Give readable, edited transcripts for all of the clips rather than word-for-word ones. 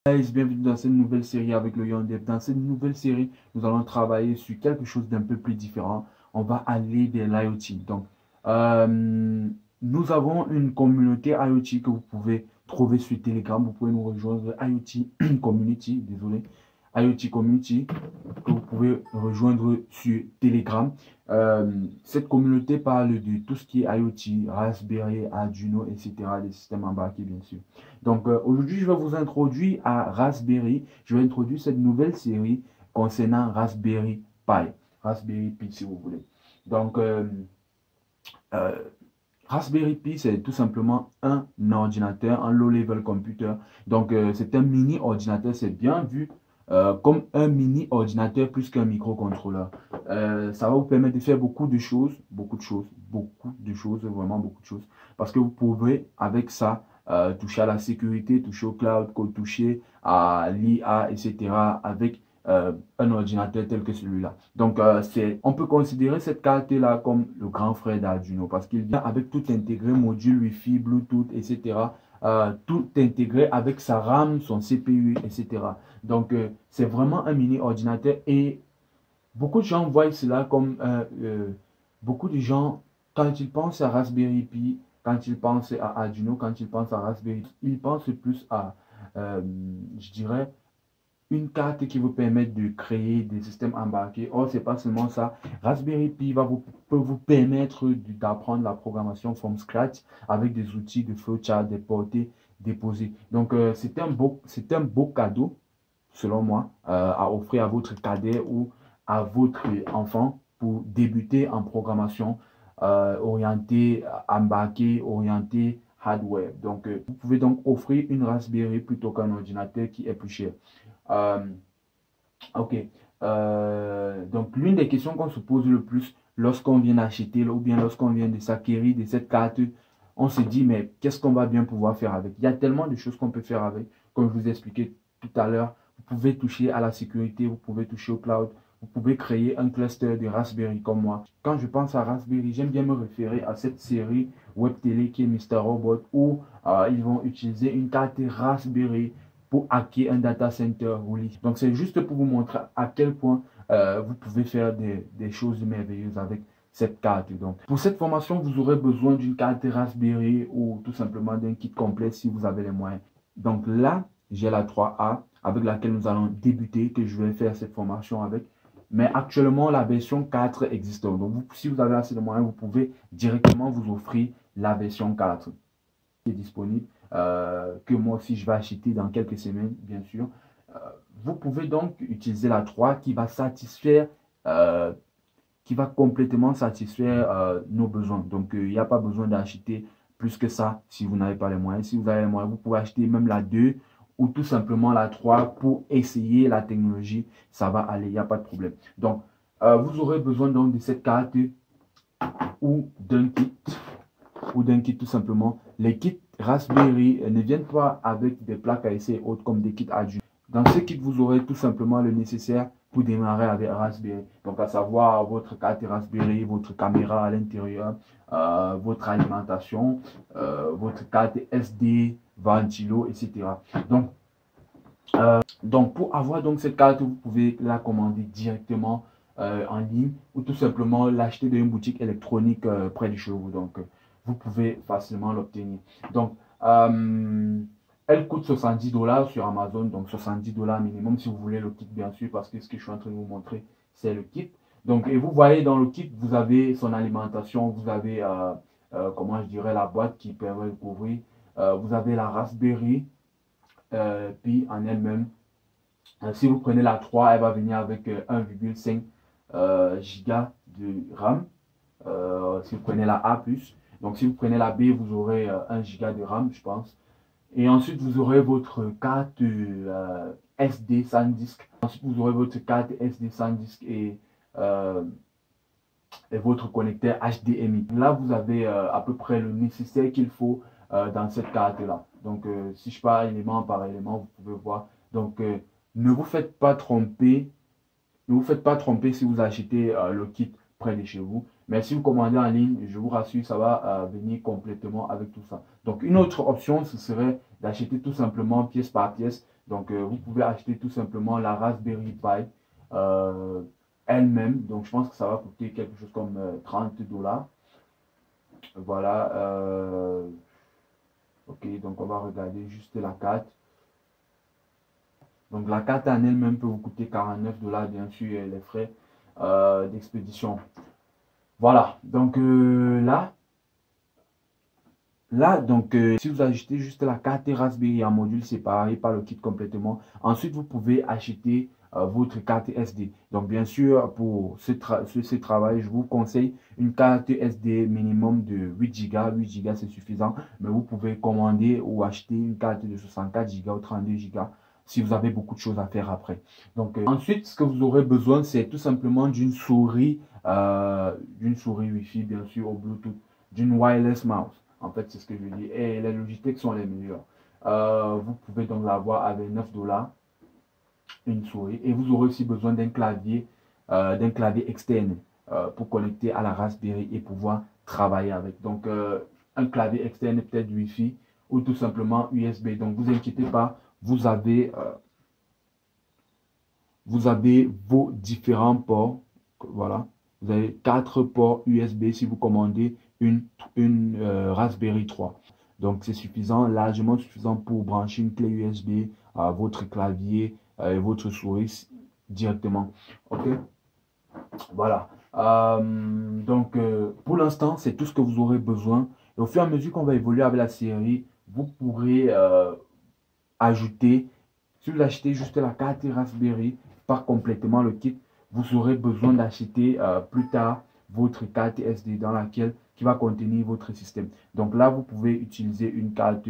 Guys, bienvenue dans cette nouvelle série avec le Young Dev. Dans cette nouvelle série, nous allons travailler sur quelque chose d'un peu plus différent. On va aller vers l'IoT. Donc, nous avons une communauté IoT que vous pouvez trouver sur Telegram. Vous pouvez nous rejoindre IoT Community, désolé, IoT Community, que vous pouvez rejoindre sur Telegram. Cette communauté parle de tout ce qui est IoT, Raspberry, Arduino, etc., des systèmes embarqués, bien sûr. Donc, aujourd'hui, je vais vous introduire à Raspberry. Je vais introduire cette nouvelle série concernant Raspberry Pi. Raspberry Pi, si vous voulez. Donc, euh, Raspberry Pi, c'est tout simplement un ordinateur, un low-level computer. Donc, c'est un mini ordinateur, c'est bien vu comme un mini ordinateur plus qu'un microcontrôleur. Ça va vous permettre de faire beaucoup de choses, vraiment beaucoup de choses. Parce que vous pouvez, avec ça, toucher à la sécurité, toucher au cloud, toucher à l'IA, etc. avec un ordinateur tel que celui-là. Donc, on peut considérer cette carte-là comme le grand frère d'Arduino parce qu'il vient avec tout intégré, module Wi-Fi, Bluetooth, etc. Tout intégré avec sa RAM, son CPU, etc. Donc, c'est vraiment un mini ordinateur et beaucoup de gens voient cela comme beaucoup de gens, quand ils pensent à Raspberry Pi, quand ils pensent à Arduino, quand ils pensent à Raspberry, ils pensent plus à, je dirais, une carte qui vous permet de créer des systèmes embarqués. Or, c'est pas seulement ça. Raspberry Pi peut vous permettre d'apprendre la programmation from scratch avec des outils de flowchart, des portées, déposées. Donc, c'est un beau cadeau, selon moi, à offrir à votre cadet ou à votre enfant pour débuter en programmation orientée, embarquée, orientée hardware. Donc, vous pouvez donc offrir une Raspberry plutôt qu'un ordinateur qui est plus cher. Euh, ok. Donc, l'une des questions qu'on se pose le plus lorsqu'on vient d'acheter ou bien lorsqu'on vient de s'acquérir de cette carte, on se dit, mais qu'est-ce qu'on va bien pouvoir faire avec? Il y a tellement de choses qu'on peut faire avec. Comme je vous ai expliqué tout à l'heure, vous pouvez toucher à la sécurité, vous pouvez toucher au cloud, vous pouvez créer un cluster de Raspberry comme moi. Quand je pense à Raspberry, j'aime bien me référer à cette série web télé qui est Mister Robot où ils vont utiliser une carte Raspberry pour hacker un data center Woolly. Donc, c'est juste pour vous montrer à quel point vous pouvez faire des choses merveilleuses avec cette carte. Donc, pour cette formation, vous aurez besoin d'une carte Raspberry ou tout simplement d'un kit complet si vous avez les moyens. Donc là, j'ai la 3A avec laquelle nous allons débuter, que je vais faire cette formation avec. Mais actuellement, la version 4 existe. Donc, si vous avez assez de moyens, vous pouvez directement vous offrir la version 4 qui est disponible. Que moi aussi je vais acheter dans quelques semaines, bien sûr. Vous pouvez donc utiliser la 3 qui va satisfaire, qui va complètement satisfaire nos besoins. Donc, il n'y a pas besoin d'acheter plus que ça si vous n'avez pas les moyens. Si vous avez les moyens, vous pouvez acheter même la 2 ou tout simplement la 3 pour essayer la technologie. Ça va aller, il n'y a pas de problème. Donc, vous aurez besoin donc de cette carte ou d'un kit tout simplement. Les kits Raspberry ne viennent pas avec des plaques à essai et autres comme des kits Arduino. Dans ce kit, vous aurez tout simplement le nécessaire pour démarrer avec Raspberry. Donc, à savoir votre carte Raspberry, votre caméra à l'intérieur, votre alimentation, votre carte SD, ventilo, etc. Donc, pour avoir donc cette carte, vous pouvez la commander directement en ligne ou tout simplement l'acheter dans une boutique électronique près de chez vous. Donc, vous pouvez facilement l'obtenir. Donc, elle coûte 70 $ sur Amazon, donc 70 $ minimum si vous voulez le kit, bien sûr, parce que ce que je suis en train de vous montrer, c'est le kit. Donc, et vous voyez dans le kit, vous avez son alimentation, vous avez, comment je dirais, la boîte qui permet de couvrir, vous avez la Raspberry, puis en elle-même. Si vous prenez la 3, elle va venir avec 1,5 Go de RAM. Si vous prenez la A+, donc si vous prenez la B, vous aurez 1 Go de RAM, je pense. Et ensuite, vous aurez votre carte SD sans disque. Ensuite, vous aurez votre carte SD sans disque et votre connecteur HDMI. Là, vous avez à peu près le nécessaire qu'il faut dans cette carte-là. Donc, si je pars élément par élément, vous pouvez voir. Donc, ne vous faites pas tromper. Ne vous faites pas tromper si vous achetez le kit près de chez vous. Mais si vous commandez en ligne, je vous rassure, ça va venir complètement avec tout ça. Donc, une autre option, ce serait d'acheter tout simplement pièce par pièce. Donc, vous pouvez acheter tout simplement la Raspberry Pi elle-même. Donc, je pense que ça va coûter quelque chose comme 30 $. Voilà. Ok, donc on va regarder juste la carte. Donc, la carte en elle-même peut vous coûter 49 $, bien sûr, et les frais d'expédition. Voilà. Donc, si vous achetez juste la carte Raspberry en module séparé par le kit complètement, ensuite vous pouvez acheter votre carte SD. Donc bien sûr, pour ce travail, je vous conseille une carte SD minimum de 8 Go. 8 Go c'est suffisant, mais vous pouvez commander ou acheter une carte de 64 Go ou 32 Go si vous avez beaucoup de choses à faire après. Donc ensuite, ce que vous aurez besoin, c'est tout simplement d'une souris Wi-Fi, bien sûr, au Bluetooth, d'une wireless mouse. En fait, c'est ce que je dis. Et les Logitech sont les meilleurs. Vous pouvez donc l'avoir avec 9 $, une souris. Et vous aurez aussi besoin d'un clavier externe pour connecter à la Raspberry et pouvoir travailler avec. Donc, un clavier externe peut-être Wi-Fi ou tout simplement USB. Donc, vous inquiétez pas, vous avez vos différents ports. Voilà. Vous avez 4 ports USB si vous commandez une Raspberry 3. Donc, c'est suffisant, largement suffisant pour brancher une clé USB à votre clavier et votre souris directement. OK? Voilà. Pour l'instant, c'est tout ce que vous aurez besoin. Et au fur et à mesure qu'on va évoluer avec la série, vous pourrez ajouter, si vous achetez juste la carte Raspberry, pas complètement le kit, vous aurez besoin d'acheter plus tard votre carte SD qui va contenir votre système. Donc là, vous pouvez utiliser une carte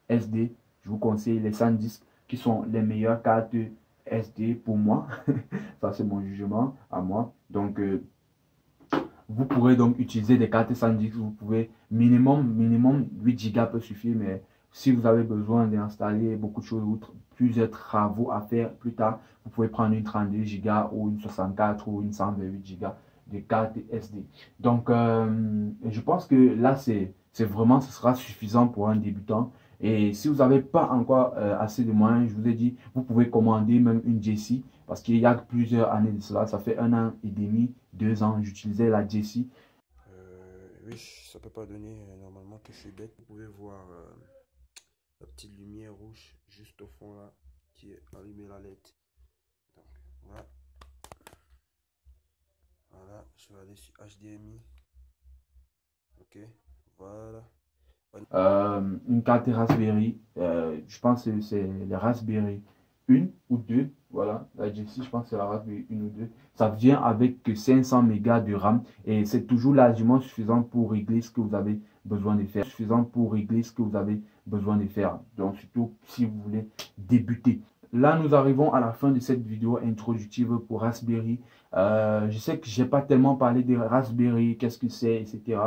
SD. Je vous conseille les SanDisk qui sont les meilleures cartes SD pour moi. Ça, c'est mon jugement à moi. Donc, vous pourrez donc utiliser des cartes SanDisk. Vous pouvez minimum 8 Go peut suffire, mais si vous avez besoin d'installer beaucoup de choses ou plusieurs travaux à faire plus tard, vous pouvez prendre une 32 Go ou une 64 ou une 128 Go de carte SD. Donc, je pense que là, ce sera suffisant pour un débutant. Et si vous n'avez pas encore assez de moyens, je vous ai dit, vous pouvez commander même une JC parce qu'il y a plusieurs années de cela. Ça fait 1 an et demi, 2 ans, j'utilisais la JC. Oui, ça peut pas donner normalement que je suis bête. Vous pouvez voir la petite lumière rouge juste au fond là qui est allumée la LED. Donc voilà. Voilà, je vais aller sur HDMI. Ok, voilà. Une carte Raspberry, je pense que c'est les Raspberry 1 ou 2, voilà, la JC, je pense que c'est la Raspberry 1 ou 2, ça vient avec 500 mégas de RAM et c'est toujours largement suffisant pour régler ce que vous avez besoin de faire, donc surtout si vous voulez débuter. Là, nous arrivons à la fin de cette vidéo introductive pour Raspberry. Je sais que je n'ai pas tellement parlé de Raspberry, qu'est-ce que c'est, etc.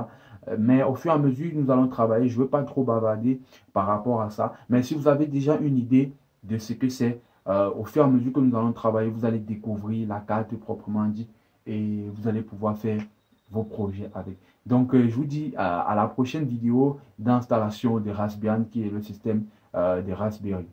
Mais au fur et à mesure, nous allons travailler. Je ne veux pas trop bavarder par rapport à ça. Mais si vous avez déjà une idée de ce que c'est, au fur et à mesure que nous allons travailler, vous allez découvrir la carte proprement dit et vous allez pouvoir faire vos projets avec. Donc, je vous dis à la prochaine vidéo d'installation de Raspbian qui est le système de Raspberry.